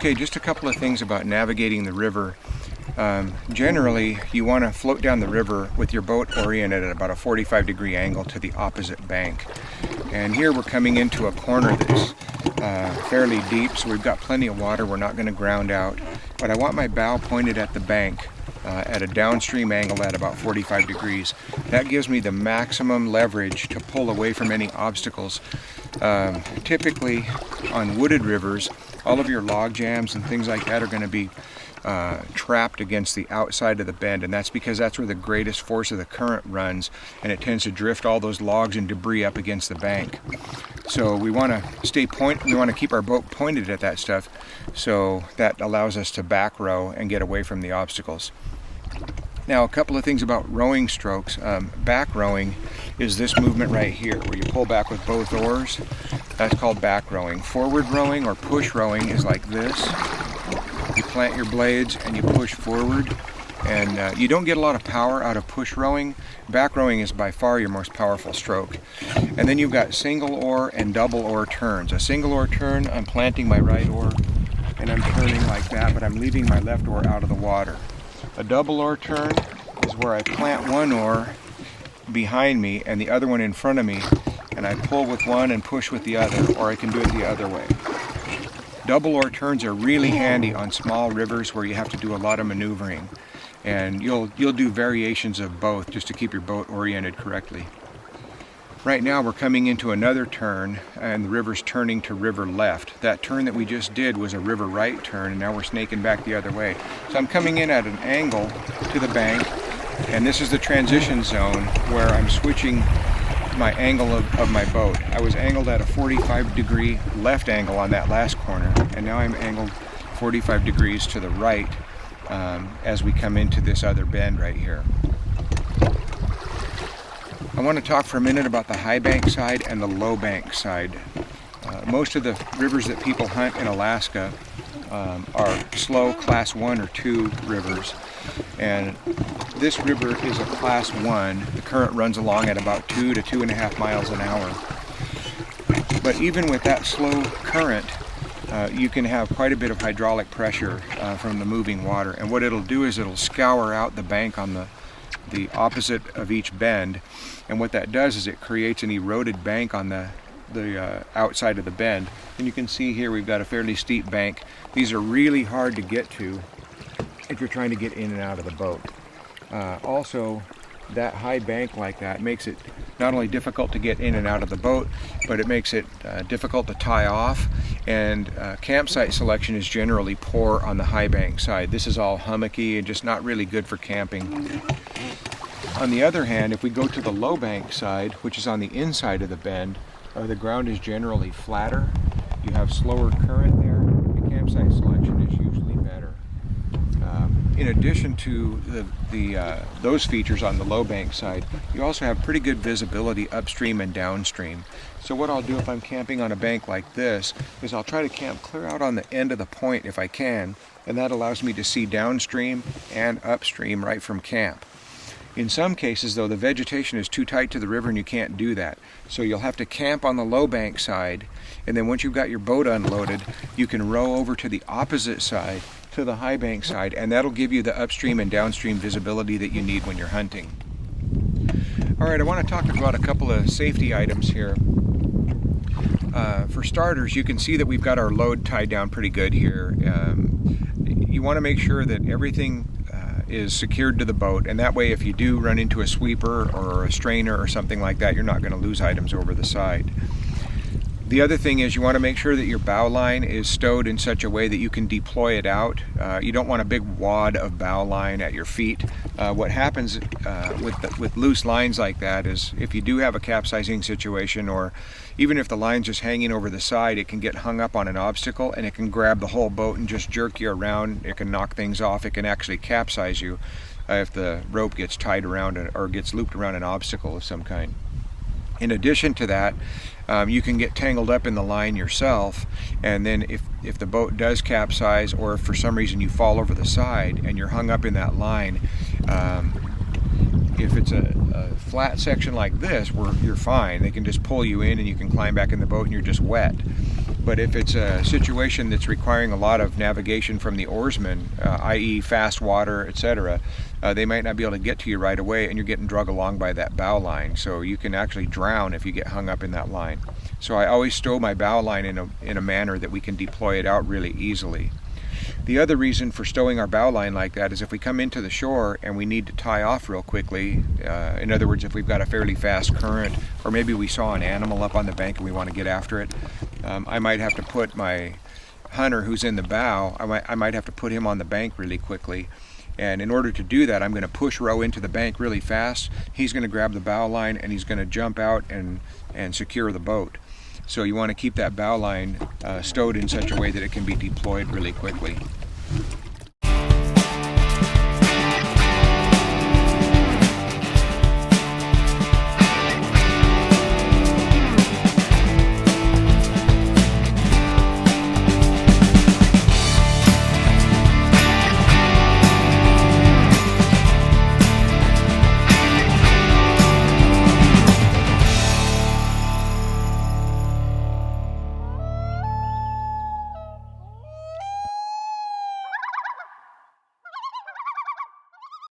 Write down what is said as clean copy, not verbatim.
Okay, just a couple of things about navigating the river. Generally, you want to float down the river with your boat oriented at about a 45-degree angle to the opposite bank. And here we're coming into a corner that's fairly deep, so we've got plenty of water. We're not going to ground out. But I want my bow pointed at the bank at a downstream angle at about 45 degrees. That gives me the maximum leverage to pull away from any obstacles. Typically, on wooded rivers, all of your log jams and things like that are going to be trapped against the outside of the bend, and that's because that's where the greatest force of the current runs, and it tends to drift all those logs and debris up against the bank. So we want to keep our boat pointed at that stuff, so that allows us to back row and get away from the obstacles. Now, a couple of things about rowing strokes. Back rowing is this movement right here, where you pull back with both oars. That's called back rowing. Forward rowing or push rowing is like this. You plant your blades and you push forward, and you don't get a lot of power out of push rowing. Back rowing is by far your most powerful stroke. And then you've got single oar and double oar turns. A single oar turn, I'm planting my right oar and I'm turning like that, but I'm leaving my left oar out of the water. A double oar turn is where I plant one oar behind me and the other one in front of me, and I pull with one and push with the other, or I can do it the other way. Double oar turns are really handy on small rivers where you have to do a lot of maneuvering, and you'll do variations of both just to keep your boat oriented correctly. Right now we're coming into another turn, and the river's turning to river left. That turn that we just did was a river right turn, and now we're snaking back the other way. So I'm coming in at an angle to the bank, and this is the transition zone where I'm switching my angle of my boat. I was angled at a 45-degree left angle on that last corner, and now I'm angled 45 degrees to the right as we come into this other bend right here. I want to talk for a minute about the high bank side and the low bank side. Most of the rivers that people hunt in Alaska are slow class 1 or 2 rivers, and this river is a class 1. The current runs along at about 2 to 2.5 miles an hour. But even with that slow current, you can have quite a bit of hydraulic pressure from the moving water, and what it'll do is it'll scour out the bank on the opposite of each bend, and what that does is it creates an eroded bank on the outside of the bend. And you can see here we've got a fairly steep bank. These are really hard to get to if you're trying to get in and out of the boat. Also, that high bank like that makes it not only difficult to get in and out of the boat, but it makes it difficult to tie off, and campsite selection is generally poor on the high bank side. This is all hummocky and just not really good for camping. On the other hand, if we go to the low bank side, which is on the inside of the bend, the ground is generally flatter, you have slower current there, the campsite selection is usually better. In addition to those features on the low bank side, you also have pretty good visibility upstream and downstream. So what I'll do if I'm camping on a bank like this is I'll try to camp clear out on the end of the point if I can, and that allows me to see downstream and upstream right from camp. In some cases, though, the vegetation is too tight to the river and you can't do that. So you'll have to camp on the low bank side, and then once you've got your boat unloaded, you can row over to the opposite side, to the high bank side, and that'll give you the upstream and downstream visibility that you need when you're hunting. All right, I want to talk about a couple of safety items here. For starters, you can see that we've got our load tied down pretty good here. You want to make sure that everything is secured to the boat, and that way if you do run into a sweeper or a strainer or something like that, you're not going to lose items over the side. The other thing is you want to make sure that your bow line is stowed in such a way that you can deploy it out. You don't want a big wad of bow line at your feet. What happens with loose lines like that is if you do have a capsizing situation, or even if the line's just hanging over the side, it can get hung up on an obstacle and it can grab the whole boat and just jerk you around. It can knock things off. It can actually capsize you if the rope gets tied around or gets looped around an obstacle of some kind. In addition to that, you can get tangled up in the line yourself, and then if the boat does capsize, or if for some reason you fall over the side and you're hung up in that line, if it's a flat section like this where you're fine, they can just pull you in and you can climb back in the boat and you're just wet. But if it's a situation that's requiring a lot of navigation from the oarsmen, i.e. fast water, etc., they might not be able to get to you right away, and you're getting drug along by that bow line. So you can actually drown if you get hung up in that line. So I always stow my bow line in a manner that we can deploy it out really easily. The other reason for stowing our bow line like that is if we come into the shore and we need to tie off real quickly, in other words, if we've got a fairly fast current, or maybe we saw an animal up on the bank and we want to get after it, I might have to put my hunter who's in the bow, I might have to put him on the bank really quickly. And in order to do that, I'm going to push row into the bank really fast. He's going to grab the bow line and he's going to jump out and secure the boat. So you want to keep that bow line stowed in such a way that it can be deployed really quickly.